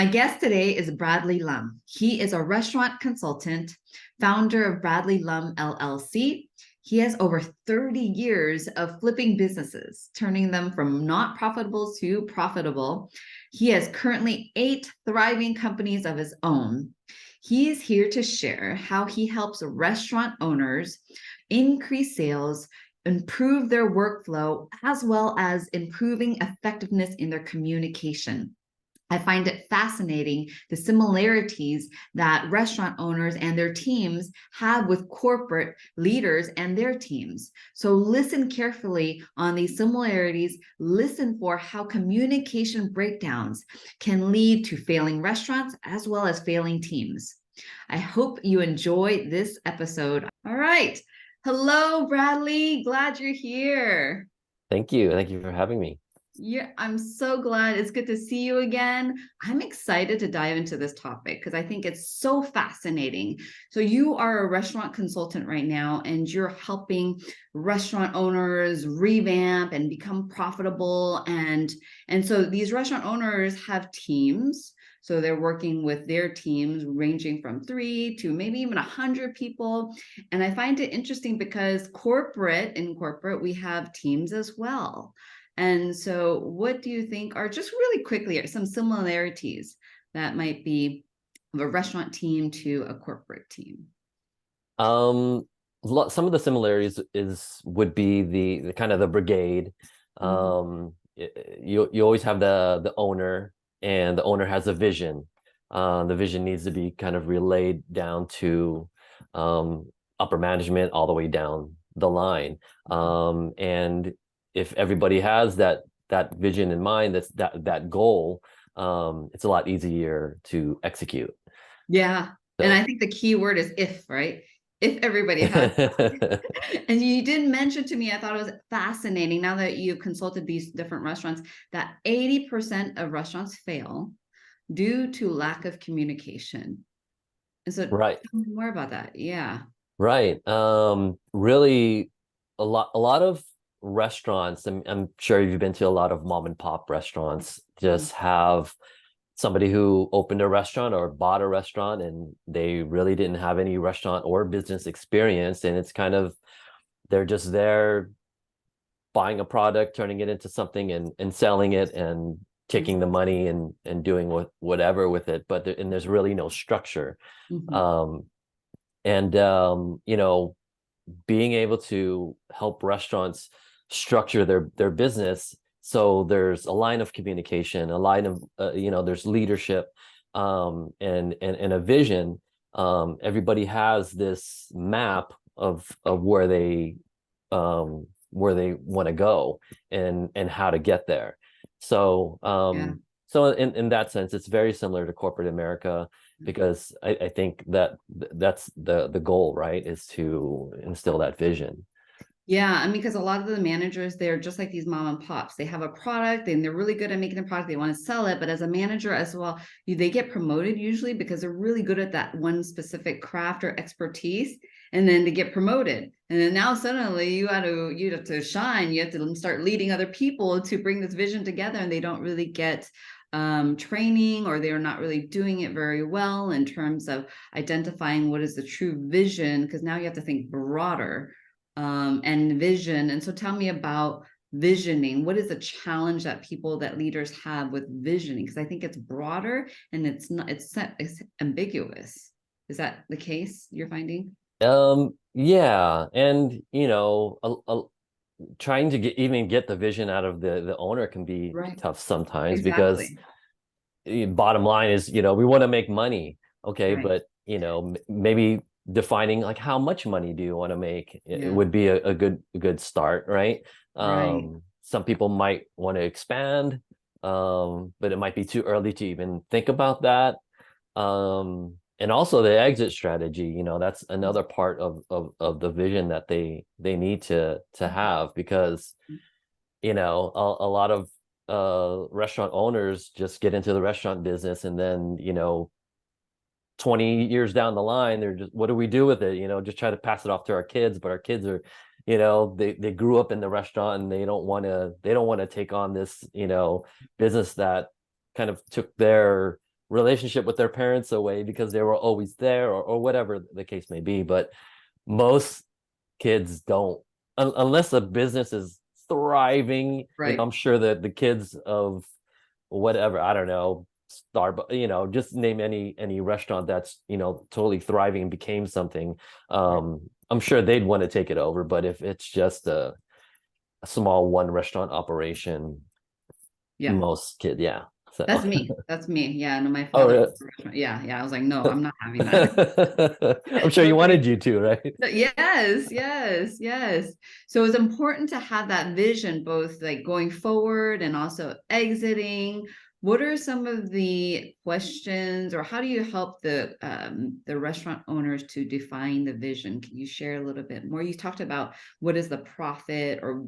My guest today is Bradley Lum. He is a restaurant consultant, founder of Bradley Lum LLC. He has over 30 years of flipping businesses, turning them from not profitable to profitable. He has currently 8 thriving companies of his own. He is here to share how he helps restaurant owners increase sales, improve their workflow, as well as improving effectiveness in their communication. I find it fascinating the similarities that restaurant owners and their teams have with corporate leaders and their teams. So listen carefully on these similarities. Listen for how communication breakdowns can lead to failing restaurants as well as failing teams. I hope you enjoy this episode. All right. Hello, Bradley. Glad you're here. Thank you. Thank you for having me. Yeah, I'm so glad. It's good to see you again. I'm excited to dive into this topic because I think it's so fascinating. So you are a restaurant consultant right now, and you're helping restaurant owners revamp and become profitable. And so these restaurant owners have teams. So they're working with their teams ranging from 3 to maybe even 100 people. And I find it interesting because in corporate, we have teams as well. And so what do you think are, just really quickly, some similarities that might be of a restaurant team to a corporate team? Some of the similarities would be the kind of the brigade. You always have the owner, and the owner has a vision. The vision needs to be kind of relayed down to upper management all the way down the line. And if everybody has that vision in mind, that goal, it's a lot easier to execute. Yeah. So. And I think the key word is if, right? If everybody has. And you did mention to me, I thought it was fascinating, now that you've consulted these different restaurants, that 80% of restaurants fail due to lack of communication. And so Right. tell me more about that. Yeah. Right. Really, a lot of restaurants, I'm sure you've been to a lot of mom and pop restaurants, just have somebody who opened a restaurant or bought a restaurant, and they really didn't have any restaurant or business experience. And it's kind of, they're just there buying a product, turning it into something, and selling it and taking the money and doing whatever with it. But there's really no structure. Being able to help restaurants structure their business, so there's a line of communication, a line of there's leadership, and a vision. Everybody has this map of where they want to go and how to get there. So so in that sense, it's very similar to corporate America, because I think that's the goal, right, is to instill that vision. Yeah, I mean, because a lot of the managers, they're just like these mom and pops. They have a product and they're really good at making the product. They want to sell it. But as a manager as well, they get promoted usually because they're really good at that one specific craft or expertise. And then they get promoted. And then now suddenly you have to shine. You have to start leading other people to bring this vision together. And they don't really get training, or they're not really doing it very well in terms of identifying what is the true vision, because now you have to think broader and vision. And so tell me about visioning. What is the challenge that leaders have with visioning? Because I think it's broader and it's ambiguous. Is that the case you're finding? Yeah. And trying to get the vision out of the owner can be tough sometimes, because bottom line is, we want to make money. Okay. But maybe defining like how much money do you want to make, it would be a good start, right? Some people might want to expand, but it might be too early to even think about that. And also the exit strategy, that's another part of the vision that they need to have, because a lot of restaurant owners just get into the restaurant business, and then 20 years down the line, they're just, what do we do with it? Just try to pass it off to our kids, but our kids are, they grew up in the restaurant, and they don't want to take on this, business that kind of took their relationship with their parents away because they were always there, or whatever the case may be. But most kids don't, unless the business is thriving. Right. I'm sure that the kids of whatever, I don't know, Starbucks, just name any restaurant that's, totally thriving and became something. I'm sure they'd want to take it over. But if it's just a small one restaurant operation, most kids, so that's me. Yeah, no, my oh, father really? was a restaurant. Yeah, I was like, no, I'm not having that. I'm sure you wanted you to, right? Yes. So it's important to have that vision, both like going forward and also exiting. What are some of the questions, or how do you help the restaurant owners to define the vision? Can you share a little bit more? You talked about what is the profit, or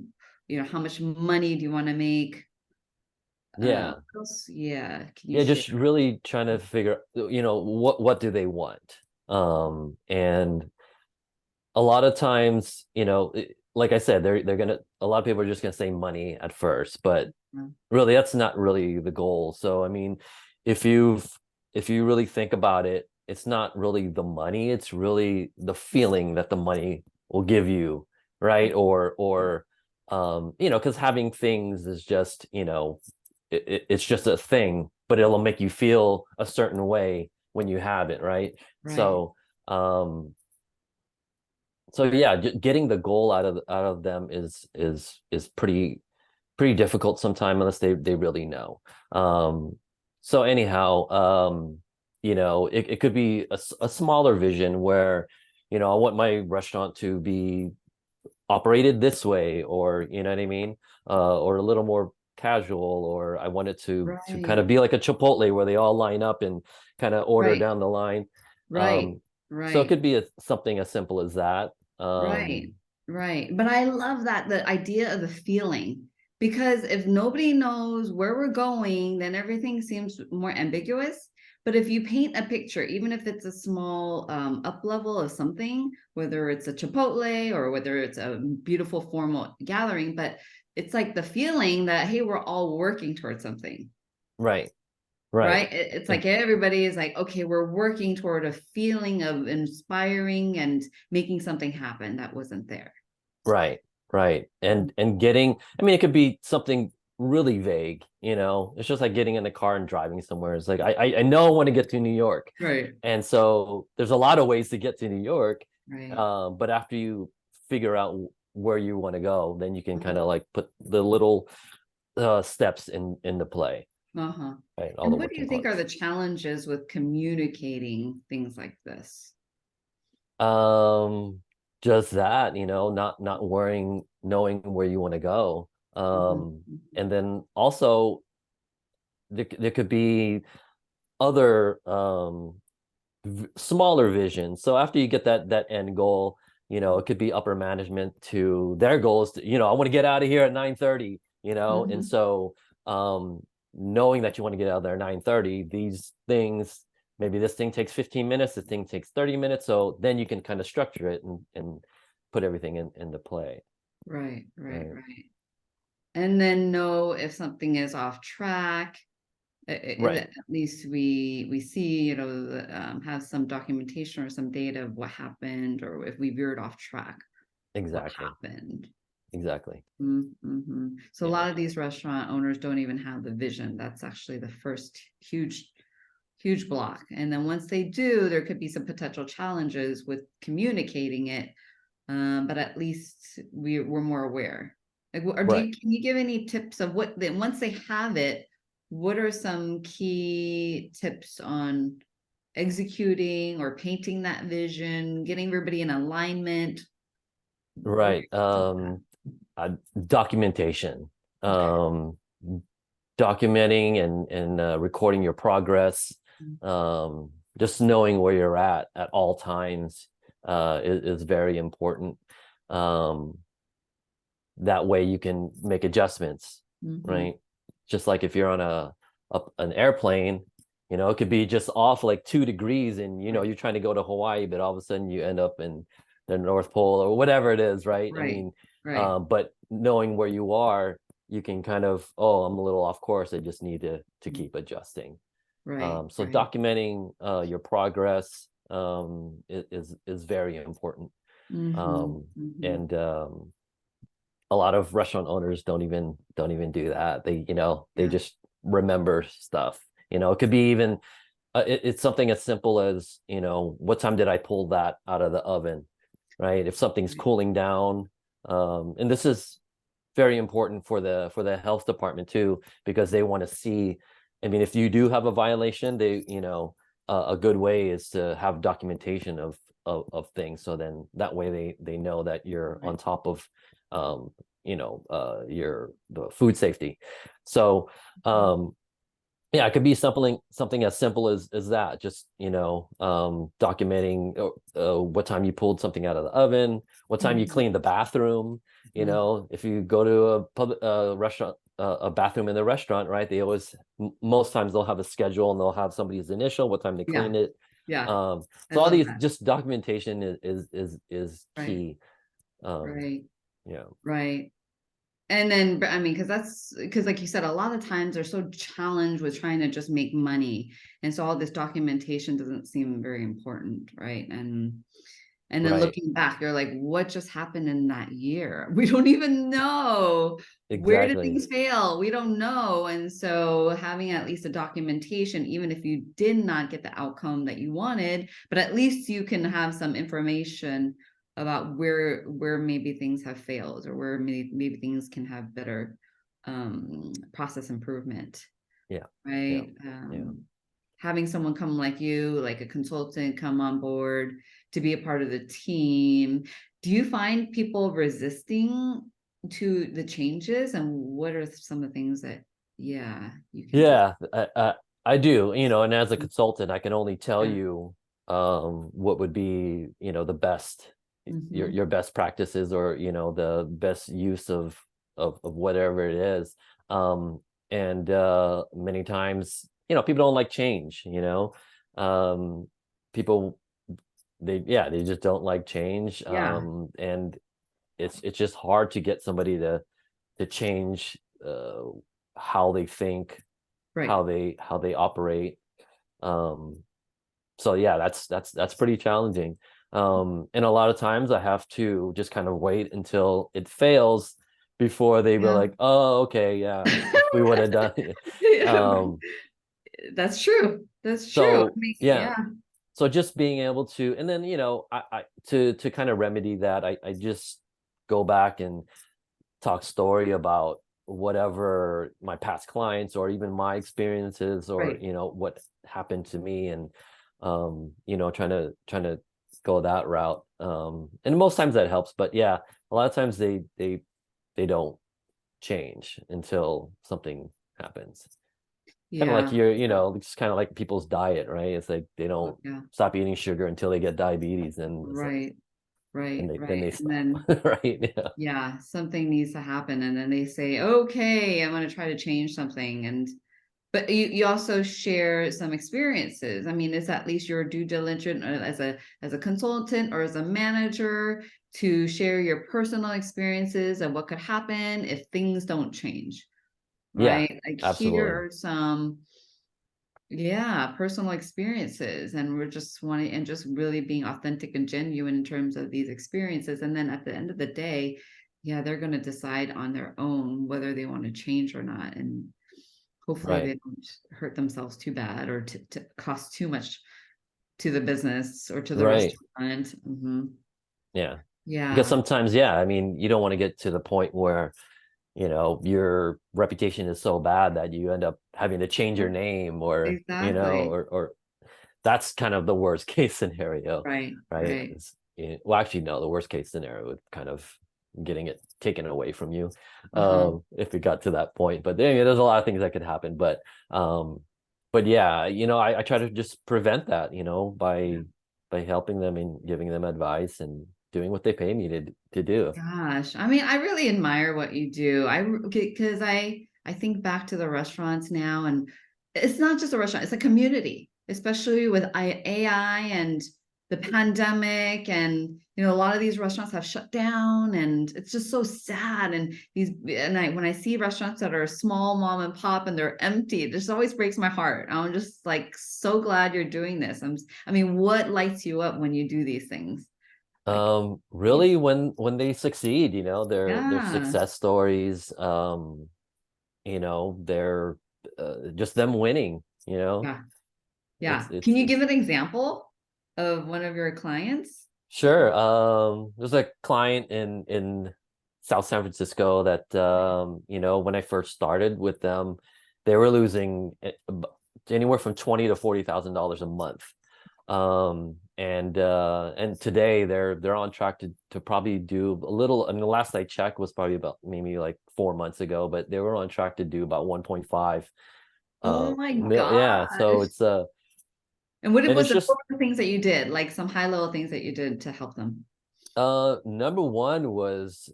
how much money do you want to make? Yeah. Can you share? Just really trying to figure, what do they want? And a lot of times, like I said, a lot of people are just gonna say money at first, but really that's not really the goal. So I mean, if you really think about it, it's not really the money, it's really the feeling that the money will give you, right? Or because having things is just, it's just a thing, but it'll make you feel a certain way when you have it, right? So yeah, getting the goal out of them is pretty difficult sometimes, unless they really know. So anyhow, it could be a smaller vision where, I want my restaurant to be operated this way, or you know what I mean, or a little more casual, or I want it to kind of be like a Chipotle where they all line up and kind of order down the line. So it could be something as simple as that. Right. But I love that, the idea of the feeling, because if nobody knows where we're going, then everything seems more ambiguous. But if you paint a picture, even if it's a small up level of something, whether it's a Chipotle or whether it's a beautiful formal gathering, but it's like the feeling that, hey, we're all working towards something. Right. It's like everybody is like, okay, we're working toward a feeling of inspiring and making something happen that wasn't there. Right. And getting, I mean, it could be something really vague, it's just like getting in the car and driving somewhere. It's like, I know I want to get to New York. Right. And so there's a lot of ways to get to New York. Right. But after you figure out where you want to go, then you can kind of like put the little steps into play. Right, and what do you think are the challenges with communicating things like this? Just that, not worrying, knowing where you want to go. And then also there could be other smaller visions. So after you get that end goal, it could be upper management to their goals to, I want to get out of here at 9:30, and so knowing that you want to get out of there at 9:30, these things, maybe this thing takes 15 minutes, this thing takes 30 minutes. So then you can kind of structure it and put everything into play. Right. And then know if something is off track. At least we see, have some documentation or some data of what happened, or if we veered off track. Exactly. What happened. Exactly. So a lot of these restaurant owners don't even have the vision. That's actually the first huge block. And then once they do, there could be some potential challenges with communicating it. But at least we're more aware. Can you give any tips of what, then once they have it, what are some key tips on executing or painting that vision, getting everybody in alignment? Right. Documentation. Documenting and recording your progress. Just knowing where you're at all times is very important. That way you can make adjustments, right? Just like if you're on an airplane, it could be just off like 2 degrees and, you're trying to go to Hawaii, but all of a sudden you end up in the North Pole or whatever it is, right? I mean, but knowing where you are, you can kind of, I'm a little off course. I just need to keep adjusting. So documenting your progress is very important. And a lot of restaurant owners don't even do that. They, they just remember stuff. It could be even it's something as simple as, what time did I pull that out of the oven, right? If something's cooling down, and this is very important for the health department too, because they want to see. I mean, if you do have a violation, they, a good way is to have documentation of things. So then that way they know that you're on top of, the food safety. So, yeah, it could be something as simple as that. Just, documenting what time you pulled something out of the oven, what time you cleaned the bathroom. If you go to a public restaurant, a bathroom in the restaurant, right? They always, most times they'll have a schedule and they'll have somebody's initial, what time they cleaned it. So all these just documentation is key. Right. And then, I mean, because like you said, a lot of times they're so challenged with trying to just make money. And so all this documentation doesn't seem very important, right? And then looking back, you're like, what just happened in that year? We don't even know. Where did things fail? We don't know. And so having at least a documentation, even if you did not get the outcome that you wanted, but at least you can have some information about where maybe things have failed, or where maybe things can have better process improvement. Right. Having someone come like you, like a consultant, come on board to be a part of the team. Do you find people resisting to the changes, and what are some of the things that you can do? I do, and as a consultant, I can only tell you what would be, the best, your best practices, or the best use of whatever it is. And many times, people don't like change. People, they just don't like change. And it's just hard to get somebody to change how they think, how they operate. So yeah, that's pretty challenging. And a lot of times I have to just kind of wait until it fails before they were like, oh, okay, yeah, we would have done it. That's true. So, so just being able to, and then, I to kind of remedy that, I just go back and talk story about whatever my past clients, or even my experiences, or, what happened to me, and, trying to go that route. And most times that helps, but yeah, a lot of times they don't change until something happens. Kind of like it's kind of like people's diet, right? It's like they don't stop eating sugar until they get diabetes, and then they stop. And then, right. Something needs to happen, and then they say, okay, I'm going to try to change something. But you also share some experiences. I mean, it's at least your due diligence as a consultant or as a manager to share your personal experiences and what could happen if things don't change. Right. Like absolutely. here are some personal experiences, and we're just wanting, and just really being authentic and genuine in terms of these experiences. And then at the end of the day, they're going to decide on their own whether they want to change or not. And hopefully they don't hurt themselves too bad, or to cost too much to the business or to the restaurant. Because sometimes, I mean, you don't want to get to the point where your reputation is so bad that you end up having to change your name, or or that's kind of the worst case scenario, right? Well, actually, no, the worst case scenario would kind of getting it taken away from you, if it got to that point. But there's a lot of things that could happen, but yeah, I try to just prevent that, by helping them and giving them advice and doing what they pay me to do. Gosh, I mean, I really admire what you do. Because I think back to the restaurants now, and it's not just a restaurant, it's a community, especially with AI and the pandemic, and a lot of these restaurants have shut down, and it's just so sad. And when I see restaurants that are small mom and pop and they're empty, it just always breaks my heart. I'm just like so glad you're doing this. I mean, what lights you up when you do these things? Like, Really when they succeed, their yeah, success stories, they're just them winning, yeah, it's yeah. it's Can you give it's an example of one of your clients? sure. There's a client in South San Francisco that when I first started with them, they were losing anywhere from $20,000 to $40,000 a month. And today they're on track to probably do a little. I mean, the last I checked was probably about maybe like 4 months ago, but they were on track to do about 1.5 Oh my yeah. So gosh. it's And what and was it's the just what were the things that you did, like some high level things that you did to help them? number one was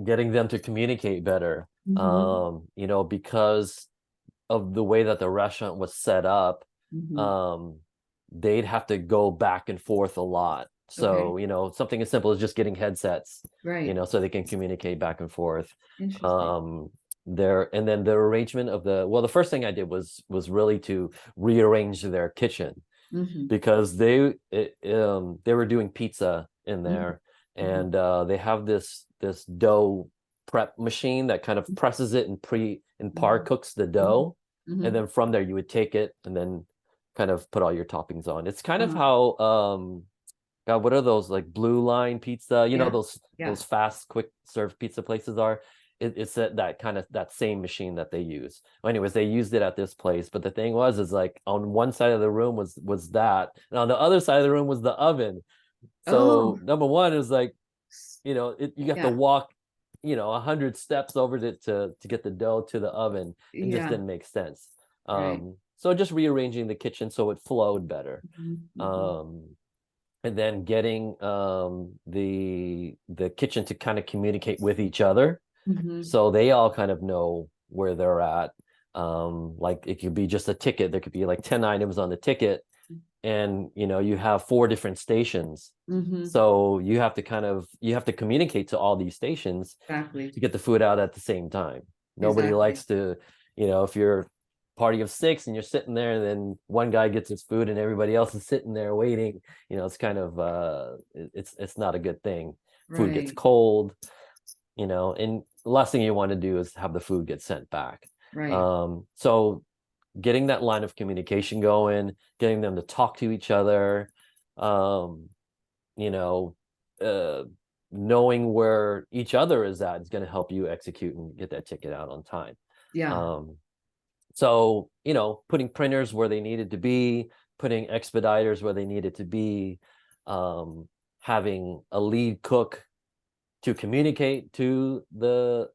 getting them to communicate better. Mm-hmm. Because of the way that the restaurant was set up, Mm-hmm. um, they'd have to go back and forth a lot. Okay. So, something as simple as just getting headsets, Right. so they can communicate back and forth. Interesting. Um, and then the arrangement of the first thing I did was really to rearrange their kitchen Mm-hmm. because they were doing pizza in there, Mm-hmm. and they have this dough prep machine that kind of presses it and par Mm-hmm. cooks the Mm-hmm. dough, and Mm-hmm. then from there you would take it and then kind of put all your toppings on. It's kind of Uh, how God, what are those, like Blue Line Pizza, yeah. those Yeah. fast quick serve pizza places are. It's that kind of that same machine that they use. Well, anyways, they used it at this place, but the thing is like on one side of the room was that, and on the other side of the room was the oven. Oh, So number one is like, you have to yeah. walk 100 steps over to get the dough to the oven. It just Yeah. didn't make sense. Right. So just rearranging the kitchen so it flowed better. Mm-hmm. um and then getting the kitchen to kind of communicate with each other Mm-hmm. so they all kind of know where they're at. Like it could be just a ticket, there could be like 10 items on the ticket, and you have 4 different stations, Mm-hmm. so you have to communicate to all these stations Exactly. to get the food out at the same time. Nobody Exactly. likes to, if you're party of 6 and you're sitting there and then one guy gets his food and everybody else is sitting there waiting, it's kind of it's not a good thing. Food gets Right. cold, and the last thing you want to do is have the food get sent back. Right. So getting that line of communication going, getting them to talk to each other, um, you know, uh, knowing where each other is at is going to help you execute and get that ticket out on time. Yeah. Um, so, putting printers where they needed to be, putting expediters where they needed to be, having a lead cook to communicate to the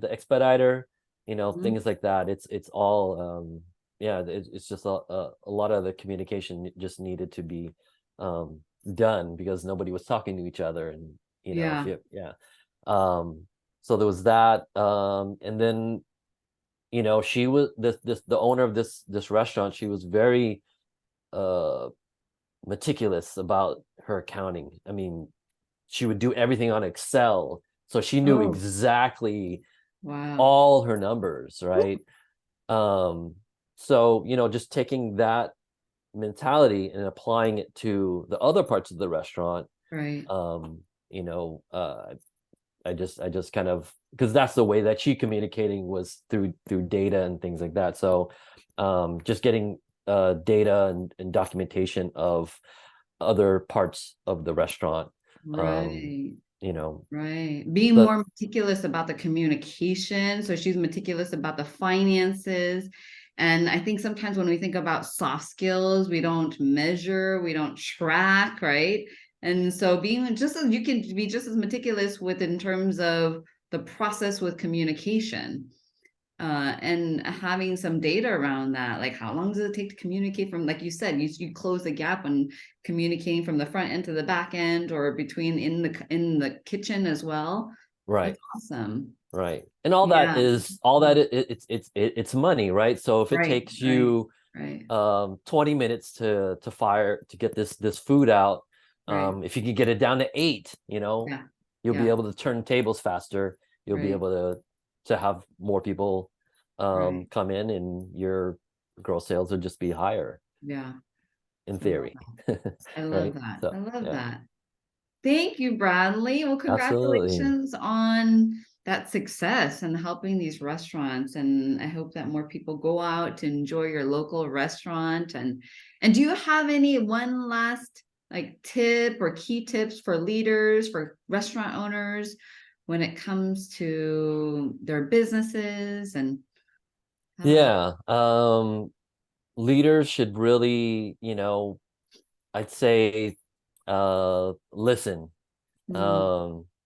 expediter, Mhm. things like that. It's all yeah, it's just a lot of the communication just needed to be um done because nobody was talking to each other, and if Yeah. you yeah. So there was that, and then she was this the owner of this restaurant. She was very uh meticulous about her accounting. I mean, she would do everything on Excel, so she knew Oh, exactly wow. all her numbers, right? um so just taking that mentality and applying it to the other parts of the restaurant. Right. um you know uh I just kind of, because that's the way that she communicating was through data and things like that. So just getting data and documentation of other parts of the restaurant. um Right. you know Right. Being but more meticulous about the communication. So she's meticulous about the finances. And I think sometimes when we think about soft skills, we don't measure, we don't track, right? And so being just as you can be just as meticulous with in terms of the process with communication. And having some data around that, like how long does it take to communicate from, like you said, you close the gap when communicating from the front end to the back end or between in the kitchen as well. right. That's awesome. Right. And all that Yeah. is all that it's money, right? So if it Right, takes right, you right. 20 minutes to get this food out, If you can get it down to 8, you'll be able to turn tables faster. You'll be able to have more people come in, and your gross sales will just be higher. Yeah. In theory. I love that. So, I love that. Thank you, Bradley. Well, congratulations on that success and helping these restaurants. And I hope that more people go out to enjoy your local restaurant. And do you have one last tip or key tips for leaders, for restaurant owners when it comes to their businesses? And leaders should really, I'd say listen.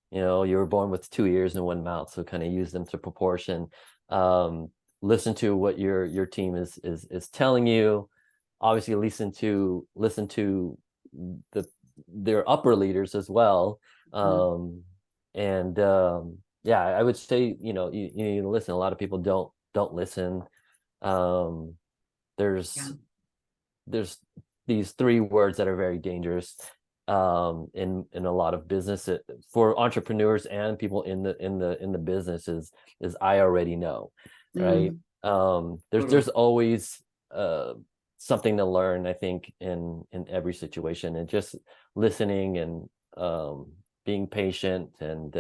You were born with 2 ears and 1 mouth, so kind of use them to proportion. Listen to what your team is telling you. Obviously listen to their upper leaders as well. I would say you need to listen. A lot of people don't listen. There's these 3 words that are very dangerous in a lot of business for entrepreneurs and people in the business is I already know, right? There's always something to learn, I think, in every situation, and just listening and being patient, and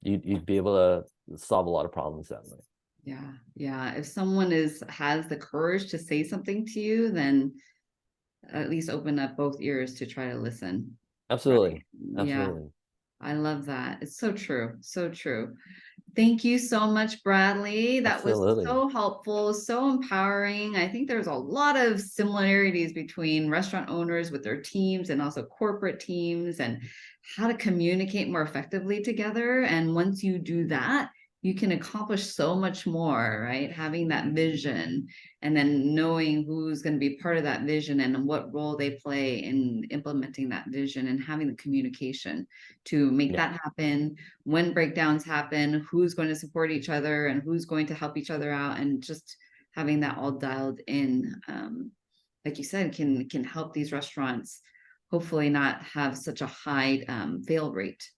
you'd be able to solve a lot of problems that way. Yeah. If someone has the courage to say something to you, then at least open up both ears to try to listen. Absolutely. Right? Yeah. I love that. It's so true. So true. Thank you so much, Bradley. That was so helpful, so empowering. I think there's a lot of similarities between restaurant owners with their teams and also corporate teams, and how to communicate more effectively together. And once you do that, you can accomplish so much more, right? Having that vision, and then knowing who's going to be part of that vision and what role they play in implementing that vision, and having the communication to make that happen. When breakdowns happen, who's going to support each other and who's going to help each other out, and just having that all dialed in, like you said, can help these restaurants hopefully not have such a high fail rate.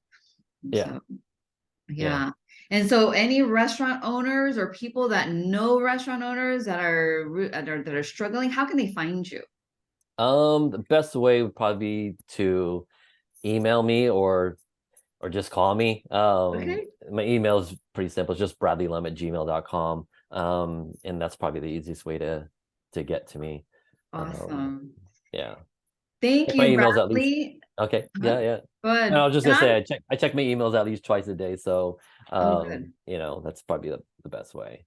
And so any restaurant owners or people that know restaurant owners that are struggling, how can they find you? The best way would probably be to email me or just call me. My email is pretty simple. It's just bradleylum@gmail.com. And that's probably the easiest way to get to me. Awesome. Thank you, Bradley. Okay. Yeah. Good. No, I was just gonna say I check my emails at least twice a day. So that's probably the best way.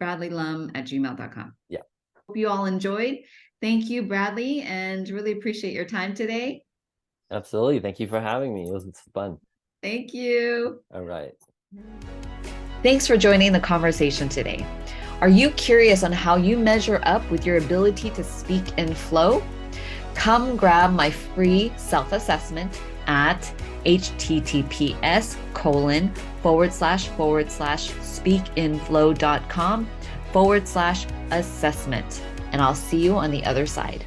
bradleylum@gmail.com. Yeah. Hope you all enjoyed. Thank you, Bradley, and really appreciate your time today. Absolutely. Thank you for having me. It was fun. Thank you. All right. Thanks for joining the conversation today. Are you curious on how you measure up with your ability to speak in flow? Come grab my free self-assessment at https://speakinflow.com/assessment. And I'll see you on the other side.